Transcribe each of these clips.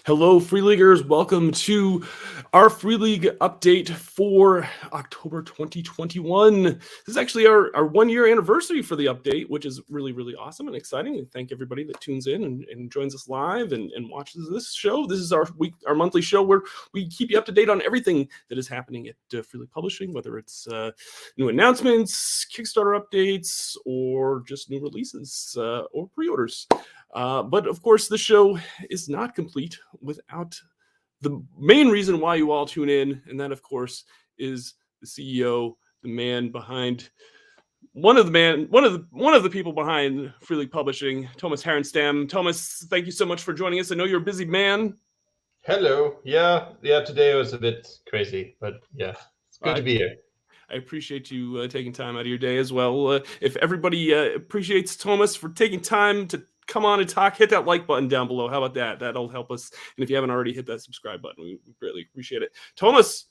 Hello, Free Leaguers. Welcome to our Free League update for October 2021. This is actually our 1-year anniversary for the update, which is really, really awesome and exciting. And thank everybody that tunes in and joins us live and watches this show. This is our monthly show where we keep you up to date on everything that is happening at Free League Publishing, whether it's new announcements, Kickstarter updates, or just new releases or pre-orders. But of course, the show is not complete without the main reason why you all tune in, and that, of course, is the CEO, the man behind one of the people behind Free League Publishing, Tomas Harenstam. Tomas, thank you so much for joining us. I know you're a busy man. Hello. Yeah. Today was a bit crazy, but yeah, it's good to be here. I appreciate you taking time out of your day as well. If everybody appreciates Tomas for taking time to come on and talk, hit that like button down below. How about that? That'll help us. And if you haven't already, hit that subscribe button. We greatly appreciate it. Tomas,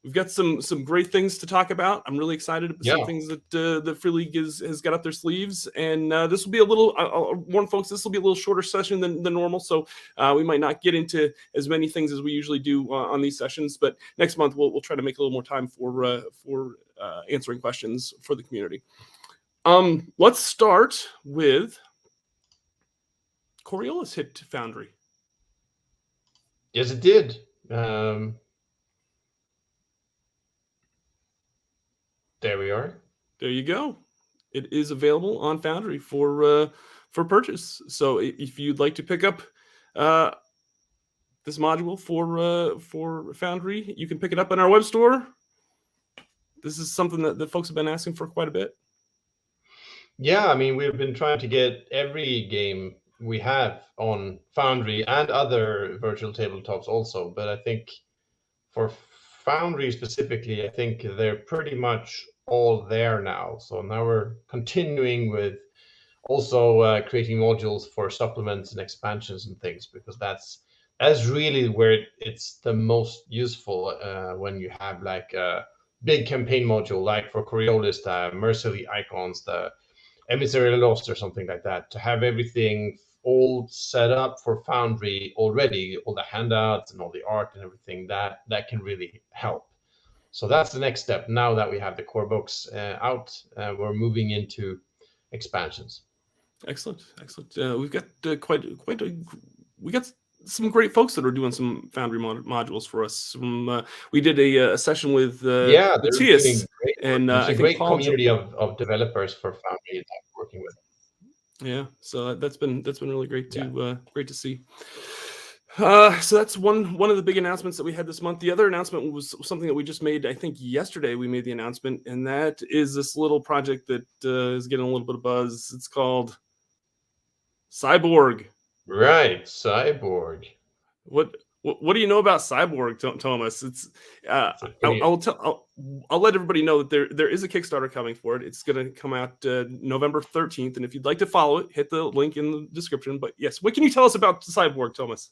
we've got some great things to talk about. I'm really excited about some things that the Free League has got up their sleeves. And this will be a little, I'll warn folks, this will be a little shorter session than normal. So we might not get into as many things as we usually do on these sessions. But next month, we'll try to make a little more time for answering questions for the community. Let's start with Coriolis hit Foundry. Yes, it did. There we are. There you go. It is available on Foundry for purchase. So if you'd like to pick up this module for Foundry, you can pick it up in our web store. This is something that folks have been asking for quite a bit. Yeah, I mean, we've been trying to get every game we have on Foundry and other virtual tabletops also, but I think for Foundry specifically, I think they're pretty much all there now. So now we're continuing with also creating modules for supplements and expansions and things, because that's really where it's the most useful when you have like a big campaign module, like for Coriolis, the Mercenary Icons, the Emissary Lost or something like that, to have everything all set up for Foundry already, all the handouts and all the art and everything, that can really help. So that's the next step. Now that we have the core books out, we're moving into expansions. Excellent. We've got we got some great folks that are doing some Foundry modules for us. We did a session with Matthias, and there's a great community of developers for Foundry that I'm working with. Yeah, so that's been really great to see. So that's one of the big announcements that we had this month. The other announcement was something that we just made. I think yesterday we made the announcement, and that is this little project that is getting a little bit of buzz. It's called Cyborg. Right, Cyborg. What do you know about Cyborg, Tomas? It's I'll let everybody know that there is a Kickstarter coming for it. It's going to come out November 13th, and if you'd like to follow it, hit the link in the description. But yes, what can you tell us about Cyborg, Tomas?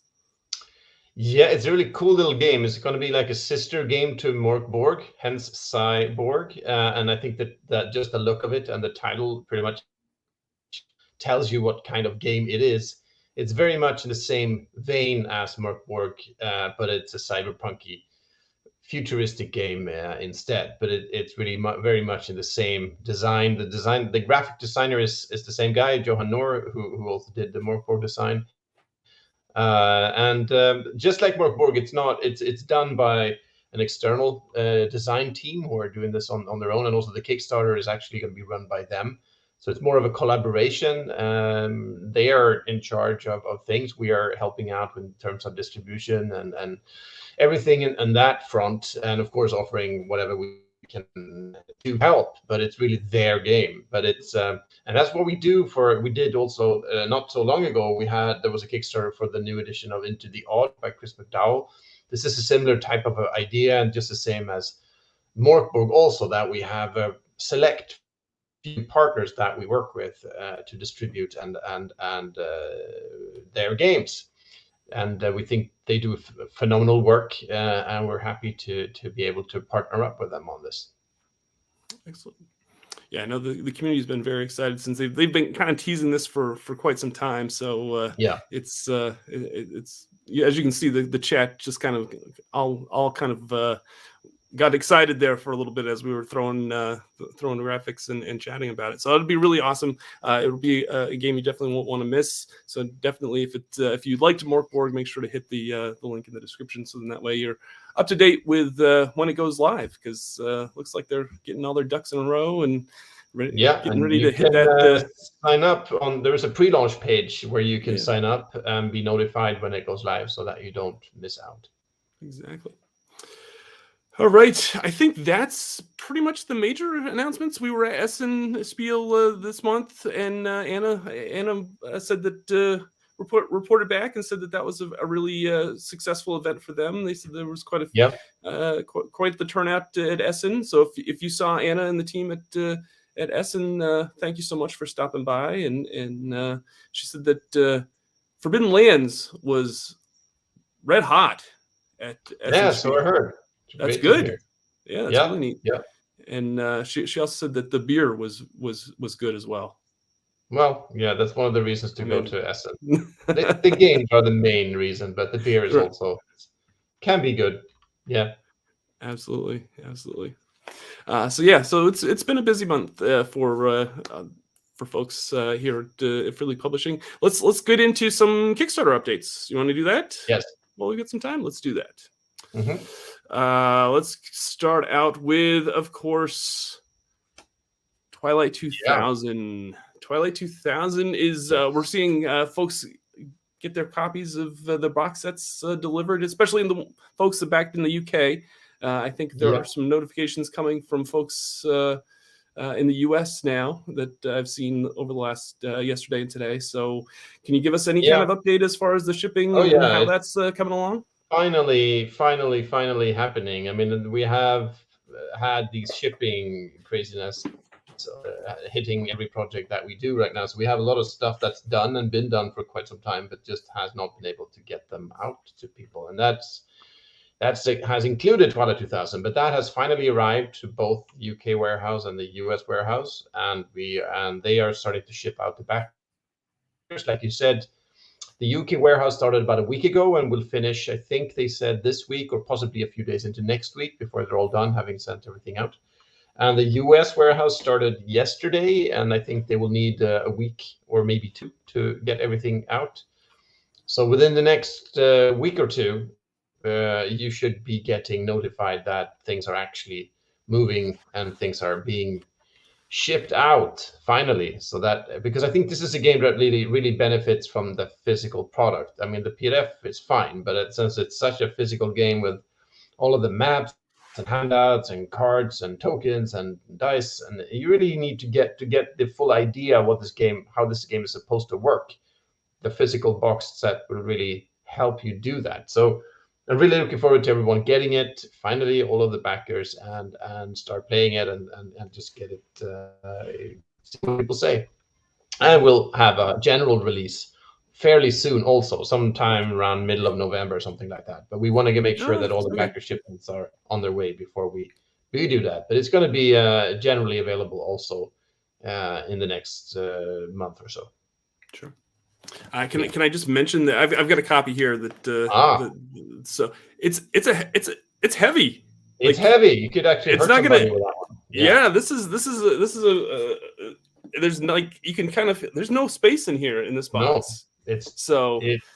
Yeah, it's a really cool little game. It's going to be like a sister game to Morkborg, hence Cyborg. And I think that just the look of it and the title pretty much tells you what kind of game it is. It's very much in the same vein as Morkborg, but it's a cyberpunky, futuristic game instead. But it's really very much in the same design. The graphic designer is the same guy, Johan Nohr, who also did the Morkborg design. And just like Morkborg, it's done by an external design team who are doing this on their own, and also the Kickstarter is actually going to be run by them. So it's more of a collaboration. They are in charge of things. We are helping out in terms of distribution and everything in that front, and of course offering whatever we can to help. But it's really their game. But it's and that's what we do. We did also not so long ago. There was a Kickstarter for the new edition of Into the Odd by Chris McDowell. This is a similar type of idea, and just the same as Morkborg. Also, that we have a select few partners that we work with to distribute and their games, and we think they do phenomenal work, and we're happy to be able to partner up with them on this. Excellent. Yeah, I know the community's been very excited since they've been kind of teasing this for quite some time. So Yeah. it's yeah, as you can see, the chat just kind of all kind of got excited there for a little bit as we were throwing graphics and chatting about it. So it'll be really awesome. It'll be a game you definitely won't want to miss. So definitely, if you'd like to Morkborg, make sure to hit the link in the description, so then that way you're up to date with when it goes live, because looks like they're getting all their ducks in a row and getting ready to hit that. Sign up on. There's a pre-launch page where you can sign up and be notified when it goes live, so that you don't miss out. Exactly. All right, I think that's pretty much the major announcements. We were at Essen Spiel this month, and Anna said that reported back and said that was a really successful event for them. They said there was quite the turnout at Essen. So if you saw Anna and the team at Essen, thank you so much for stopping by. And she said that Forbidden Lands was red hot at Essen. Yeah, so I heard. That's good. Yeah, that's really neat. Yeah. And she also said that the beer was good as well. Well, yeah, that's one of the reasons to go to Essen. The games are the main reason, but the beer is also can be good. Yeah. Absolutely. So it's been a busy month for folks here at Freely Publishing. Let's get into some Kickstarter updates. You want to do that? Yes. Well, we got some time. Let's do that. Mm-hmm. Let's start out with, of course, Twilight 2000. Yeah. Twilight 2000 is we're seeing folks get their copies of the box sets delivered, especially in the folks that backed in the UK. I think there are some notifications coming from folks in the US now that I've seen over the last yesterday and today. So can you give us any kind of update as far as the shipping and how that's coming along? Finally happening. I mean, we have had these shipping craziness hitting every project that we do right now. So we have a lot of stuff that's done and been done for quite some time, but just has not been able to get them out to people. And that has included Twilight 2000, but that has finally arrived to both UK warehouse and the US warehouse, and they are starting to ship out the backers, like you said. The UK warehouse started about a week ago and will finish, I think they said, this week or possibly a few days into next week before they're all done, having sent everything out. And the US warehouse started yesterday, and I think they will need a week or maybe two to get everything out. So within the next week or two, you should be getting notified that things are actually moving and things are being shipped out finally. So that, because I think this is a game that really benefits from the physical product. I mean, the PDF is fine, but since it's such a physical game with all of the maps and handouts and cards and tokens and dice, and you really need to get the full idea of how this game is supposed to work. The physical box set will really help you do that. So I'm really looking forward to everyone getting it finally, all of the backers, and start playing it and just get it, see what people say. And we'll have a general release fairly soon, also sometime around middle of November or something like that. But we want to make sure that all the backer shipments are on their way before we do that. But it's going to be generally available also in the next month or so. Sure. Can I just mention that I've got a copy here so it's heavy. It's heavy. You could actually hurt somebody with that one. Yeah, this is a there's like you can kind of there's no space in here in this box. No, it's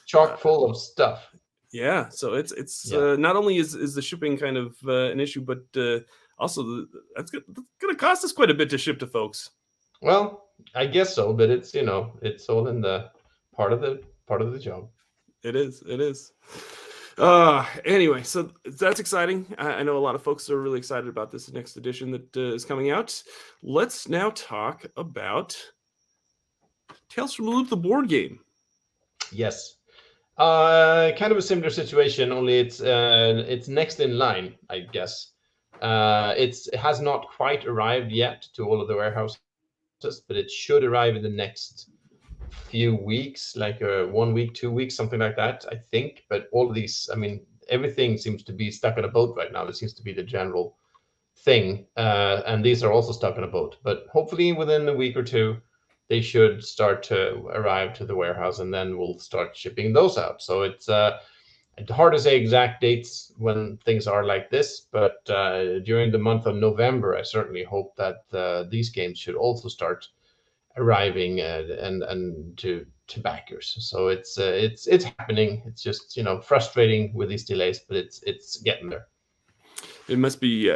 chock full of stuff. Yeah, so it's not only is the shipping kind of an issue, but also that's going to cost us quite a bit to ship to folks. Well, I guess so, but it's it's all in the part of the job. It is. Anyway, so that's exciting. I know a lot of folks are really excited about this next edition that is coming out. Let's now talk about Tales from the Loop, the board game. Yes. Kind of a similar situation, only it's next in line, I guess. It has not quite arrived yet to all of the warehouses, but it should arrive in the next few weeks, like 1 week, 2 weeks, something like that, I think. But all of these, I mean, everything seems to be stuck in a boat right now. It seems to be the general thing, and these are also stuck on a boat. But hopefully within a week or two, they should start to arrive to the warehouse, and then we'll start shipping those out. So it's hard to say exact dates when things are like this, but during the month of November, I certainly hope that these games should also start arriving and to backers. So it's happening. It's just, you know, frustrating with these delays, but it's getting there. It must be.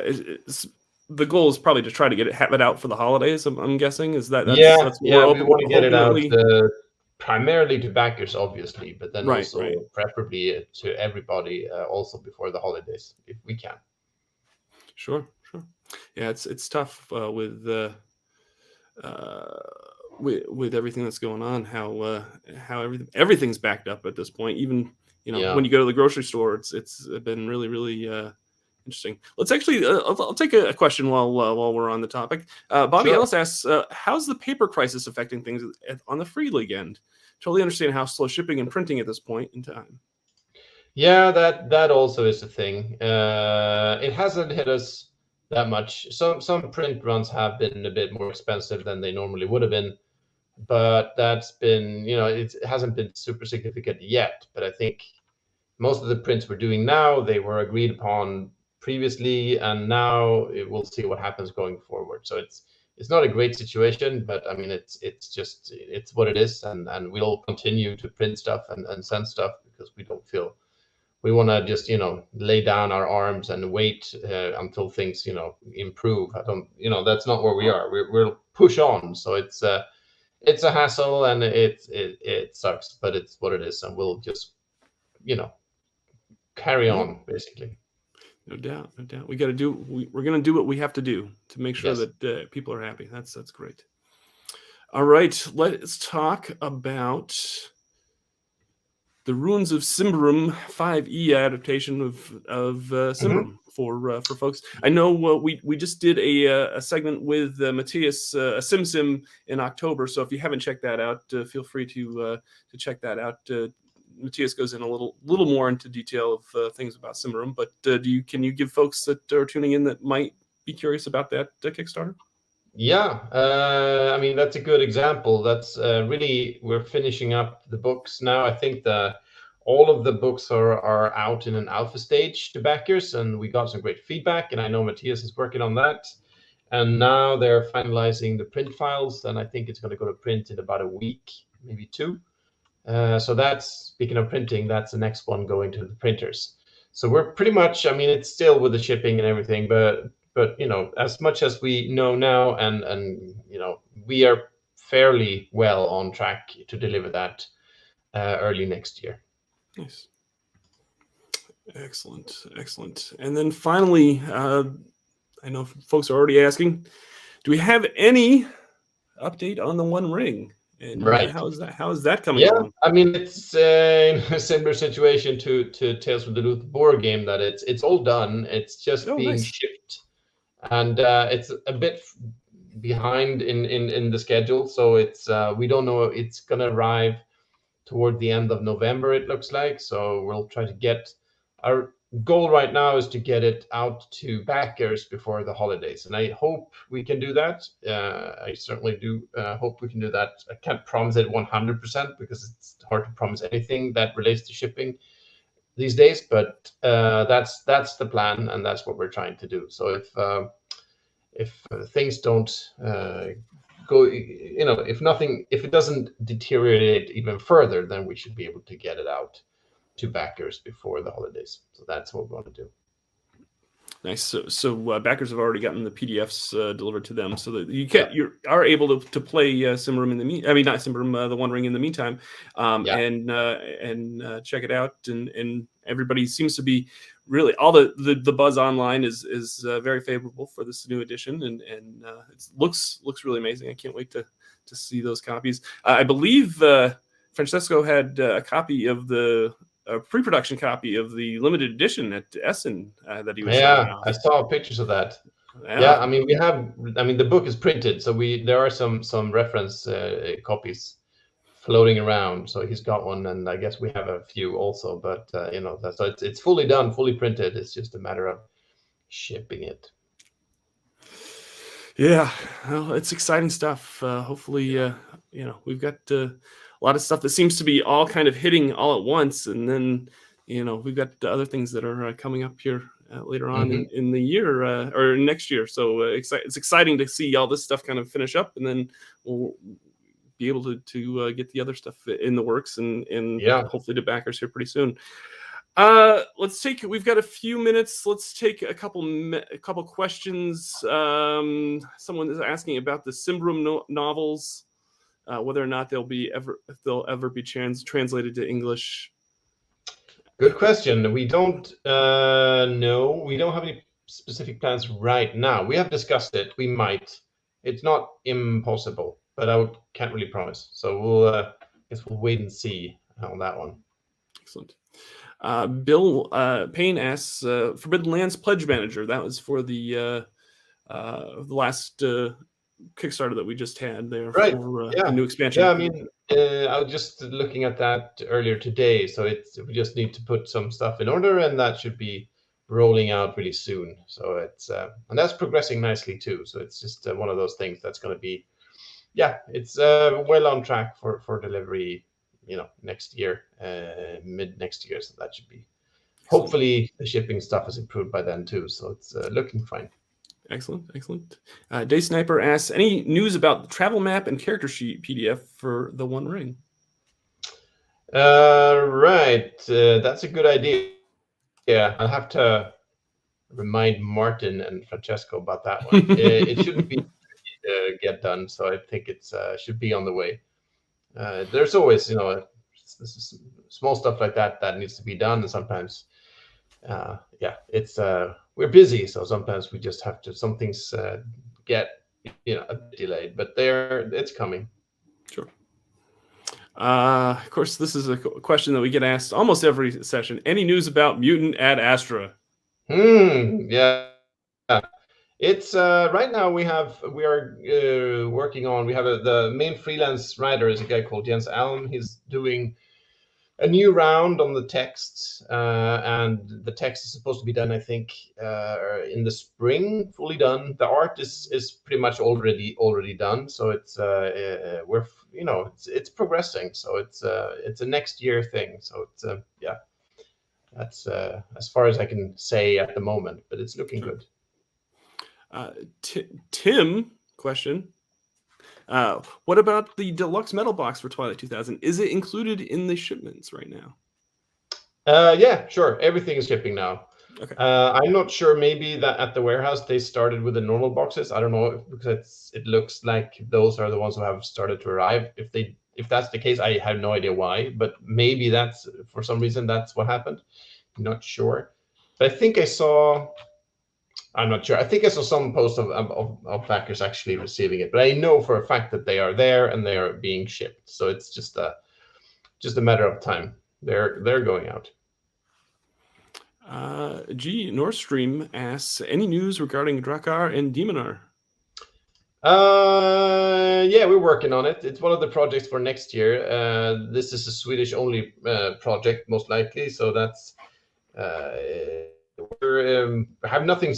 The goal is probably to try to have it out for the holidays. I'm guessing that's yeah. We want to get it out ultimately. primarily to backers, obviously, but then Right, also right. preferably to everybody also before the holidays if we can. Sure. Yeah, it's tough with everything that's going on. How everything's backed up at this point. Even when you go to the grocery store, it's been really interesting. Let's actually I'll take a question while we're on the topic. Bobby Sure. Ellis asks, how's the paper crisis affecting things on the Free League end? Totally understand how slow shipping and printing at this point in time. Yeah, that also is a thing. It hasn't hit us that much. Some print runs have been a bit more expensive than they normally would have been, but that's been, you know, it hasn't been super significant yet. But I think most of the prints we're doing now, they were agreed upon previously, and now we'll see what happens going forward. So it's not a great situation, but I mean it's just it's what it is, and we'll continue to print stuff and send stuff because we don't feel we want to just, you know, lay down our arms and wait until things, you know, improve. I don't, you know, that's not where we are. We'll push on. So it's a hassle, and it sucks, but it's what it is, and we'll just, you know, carry on basically. No doubt. We got to do. We're going to do what we have to do to make sure Yes. that people are happy. That's great. All right, let's talk about the Ruins of Symbaroum 5e adaptation of Symbaroum for folks. I know we just did a segment with Matthias, a Sim in October. So if you haven't checked that out, feel free to check that out. Matthias goes in a little more into detail of things about Symbaroum. But can you give folks that are tuning in that might be curious about that Kickstarter? Yeah, I mean, that's a good example. That's really, we're finishing up the books now. I think all of the books are out in an alpha stage to backers, and we got some great feedback, and I know Matthias is working on that. And now they're finalizing the print files, and I think it's going to go to print in about a week, maybe two. So that's, speaking of printing, that's the next one going to the printers. So we're pretty much, I mean, it's still with the shipping and everything, but you know, as much as we know now, and you know, we are fairly well on track to deliver that early next year. Nice. Excellent. And then finally, I know folks are already asking, do we have any update on the One Ring? And right. How is that coming along? I mean, it's in a similar situation to Tales from the Loot board game, that it's all done. It's just being shipped, and it's a bit behind in the schedule. So it's we don't know. It's gonna arrive toward the end of November, it looks like. So we'll try to get, our goal right now is to get it out to backers before the holidays, and I hope we can do that. I certainly do hope we can do that. I can't promise it 100% because it's hard to promise anything that relates to shipping these days, but that's the plan, and that's what we're trying to do. So if things don't go, you know, if it doesn't deteriorate even further, then we should be able to get it out to backers before the holidays. So that's what we want to do. Nice. So backers have already gotten the PDFs delivered to them, so that you are able to play Symbaroum in the I mean, not Symbaroum, the One Ring in the meantime, and check it out. And everybody seems to be really, all the buzz online is very favorable for this new edition, and it looks really amazing. I can't wait to see those copies. I believe Francesco had a copy of a pre-production copy of the limited edition at Essen that he was showing off. I saw pictures of that. I mean, the book is printed, so there are some reference copies floating around. So he's got one, and I guess we have a few also. But you know, so it's fully done, fully printed. It's just a matter of shipping it. Yeah, well, it's exciting stuff. Hopefully, we've got a lot of stuff that seems to be all kind of hitting all at once, and then we've got other things that are coming up here later on Hmm. in the year or next year. So it's exciting to see all this stuff kind of finish up, and then we'll be able to get the other stuff in the works and Yeah. hopefully to backers here pretty soon. We've got a few minutes. Let's take a couple questions. Someone is asking about the Symbaroum novels, whether or not if they'll ever be translated to English. Good question. We don't know. We don't have any specific plans right now. We have discussed it. We might. It's not impossible, but can't really promise. So guess we'll wait and see on that one. Excellent. Bill Payne asks, Forbidden Lands Pledge Manager. That was for the last Kickstarter that we just had there Right. for Yeah. the new expansion. Yeah. I mean, I was just looking at that earlier today. So we just need to put some stuff in order, and that should be rolling out really soon. So and that's progressing nicely too. So it's just one of those things that's going to be, it's well on track for delivery, next year, mid next year. So that should be, hopefully the shipping stuff is improved by then too. So it's looking fine. Excellent. Day Sniper asks, any news about the travel map and character sheet PDF for the One Ring? Right. That's a good idea. Yeah, I'll have to remind Martin and Francesco about that one. It shouldn't be get done, so I think it's should be on the way. There's always, small stuff like that needs to be done, and sometimes, it's we're busy, so sometimes we just have to. Some things get a bit delayed, but it's coming. Sure. Of course, this is a question that we get asked almost every session. Any news about Mutant Ad Astra? Yeah. It's right now we are working on. We have the main freelance writer is a guy called Jens Alm. He's doing a new round on the text, and the text is supposed to be done, I think, in the spring, fully done. The art is pretty much already done, so it's it's progressing. So it's a next year thing. So it's that's as far as I can say at the moment, but it's looking good. Tim question. What about the deluxe metal box for Twilight 2000? Is it included in the shipments right now? Yeah, sure. Everything is shipping now. Okay. I'm not sure. Maybe that at the warehouse they started with the normal boxes. I don't know, because it looks like those are the ones who have started to arrive. If that's the case, I have no idea why. But maybe that's for some reason that's what happened. I'm not sure. But I think I saw. I'm not sure. I think I saw some posts of backers actually receiving it, but I know for a fact that they are there and they are being shipped. So it's just a matter of time. They're going out. G Nordstream asks, any news regarding Drakkar and Demonar? Yeah, we're working on it. It's one of the projects for next year. This is a Swedish only project, most likely. So that's we have nothing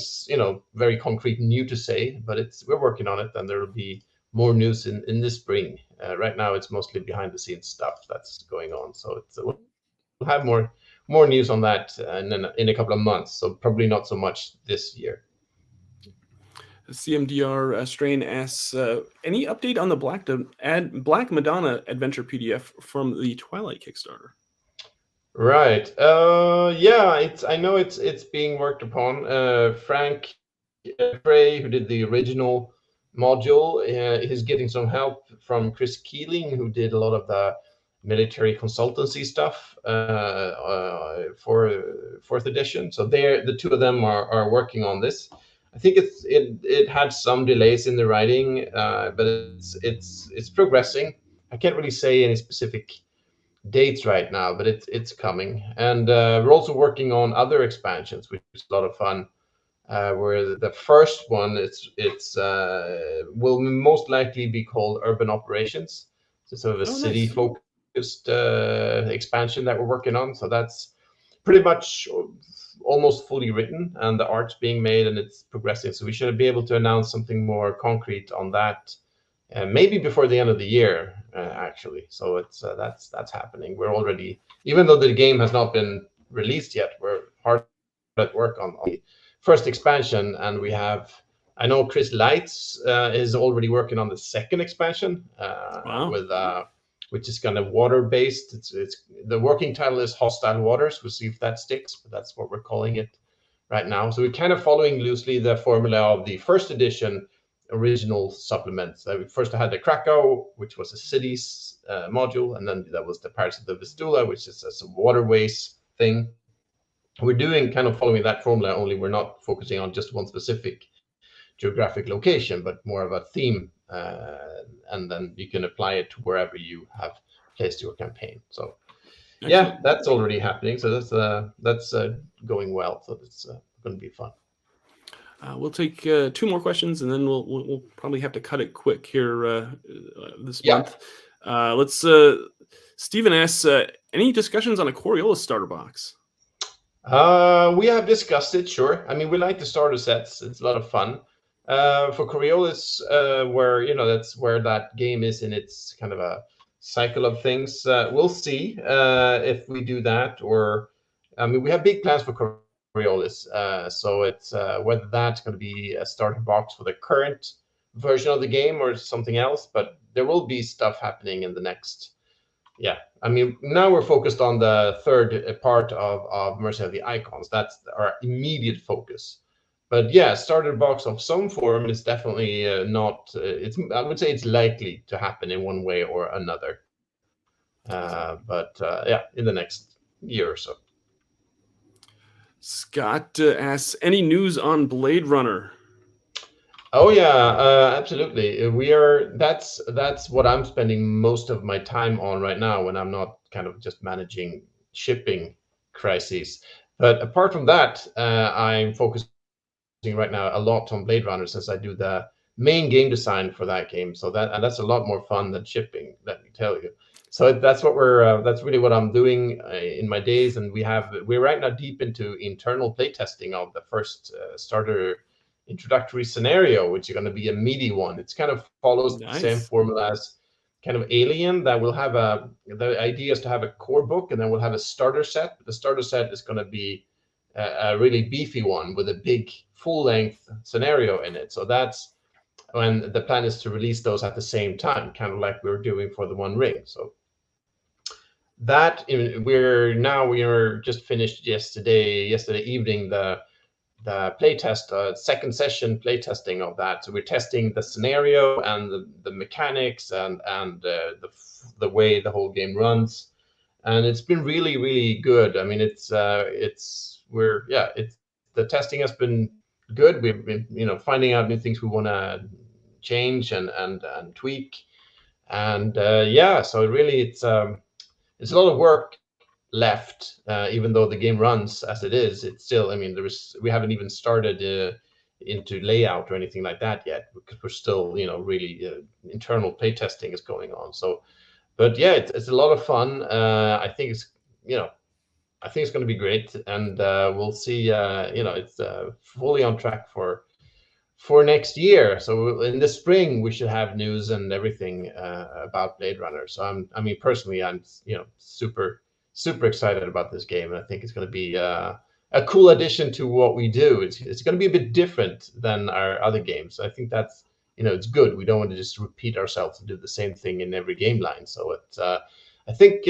very concrete new to say, but we're working on it, and there will be more news in the spring. Right now it's mostly behind the scenes stuff that's going on, so we'll have more news on that in a couple of months, so probably not so much this year. CMDR Strain asks, any update on the Black Madonna adventure PDF from the Twilight Kickstarter? Right. Yeah, I know it's being worked upon. Frank Frey, who did the original module, is getting some help from Chris Keeling, who did a lot of the military consultancy stuff for fourth edition. So the two of them are working on this. I think it had some delays in the writing, but it's progressing. I can't really say any specific dates right now, but it's coming. And we're also working on other expansions, which is a lot of fun. Where the first one will most likely be called Urban Operations. So sort of a city focused expansion that we're working on. So that's pretty much almost fully written, and the art's being made, and it's progressing. So we should be able to announce something more concrete on that, maybe before the end of the year, actually. So it's that's happening. We're already, even though the game has not been released yet, we're hard at work on the first expansion, and we have. I know Chris Lights is already working on the second expansion Wow. with which is kind of water-based. It's the working title is Hostile Waters. We'll see if that sticks, but that's what we're calling it right now. So we're kind of following loosely the formula of the first edition original supplements. We first had the Krakow, which was a cities module, and then there was the Pirates of the Vistula, which is a waterways thing. We're doing kind of following that formula, only we're not focusing on just one specific geographic location, but more of a theme, and then you can apply it to wherever you have placed your campaign. So yeah, that's already happening. So that's going well. So it's going to be fun. We'll take 2 more questions, and then we'll probably have to cut it quick here this month. Let's Stephen asks, any discussions on a Coriolis starter box? We have discussed it, sure. I mean, we like the starter sets. It's a lot of fun. For Coriolis, where that's where that game is in its kind of a cycle of things. We'll see if we do that, or I mean, we have big plans for Coriolis. So it's whether that's going to be a starter box for the current version of the game or something else. But there will be stuff happening in the next. Yeah, I mean, now we're focused on the third part of Mercy of the Icons. That's our immediate focus. But yeah, starter box of some form is definitely not. I would say it's likely to happen in one way or another. But yeah, in the next year or so. Scott asks, any news on Blade Runner? Oh yeah, absolutely. That's what I'm spending most of my time on right now when I'm not kind of just managing shipping crises. But apart from that, I'm focusing right now a lot on Blade Runner, since I do the main game design for that game. So that's a lot more fun than shipping, let me tell you. So that's really what I'm doing in my days. And we're right now deep into internal playtesting of the first starter introductory scenario, which is going to be a meaty one. It's kind of follows the same formula as kind of Alien, that will have the idea is to have a core book, and then we'll have a starter set. The starter set is going to be a really beefy one with a big full-length scenario in it. So that's when the plan is to release those at the same time, kind of like we were doing for the One Ring. So that we are just finished yesterday evening the playtest, second session playtesting of that. So we're testing the scenario and the mechanics and the way the whole game runs, and it's been really, really good. I mean, the testing has been good. We've been finding out new things we want to change and tweak, and so really it's a lot of work left, even though the game runs as it is. It's still, I mean, we haven't even started into layout or anything like that yet, because we're still really internal playtesting is going on. So but yeah, it's a lot of fun. I think it's going to be great, and we'll see. It's fully on track for next year. So in the spring we should have news and everything about Blade Runner. So I mean, personally, I'm super excited about this game, and I think it's going to be a cool addition to what we do. It's going to be a bit different than our other games. I think that's it's good. We don't want to just repeat ourselves and do the same thing in every game line. So I think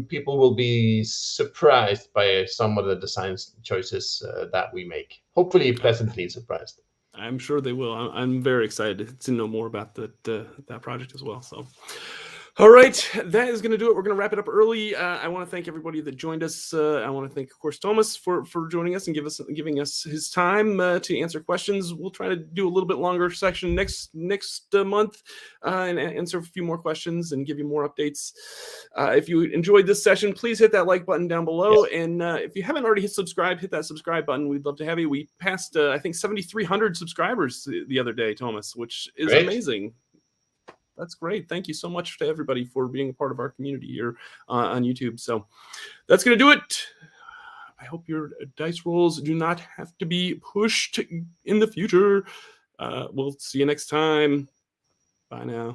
people will be surprised by some of the design choices that we make. Hopefully pleasantly surprised. I'm sure they will. I'm very excited to know more about that project as well. So, all right, that is going to do it. We're going to wrap it up early. I want to thank everybody that joined us. I want to thank, of course, Tomas for joining us and giving us his time to answer questions. We'll try to do a little bit longer section next month and answer a few more questions and give you more updates. If you enjoyed this session, please hit that like button down below. Yes. And if you haven't already hit that subscribe button. We'd love to have you. We passed, I think, 7,300 subscribers the other day, Tomas, which is amazing. That's great. Thank you so much to everybody for being a part of our community here on YouTube. So that's going to do it. I hope your dice rolls do not have to be pushed in the future. We'll see you next time. Bye now.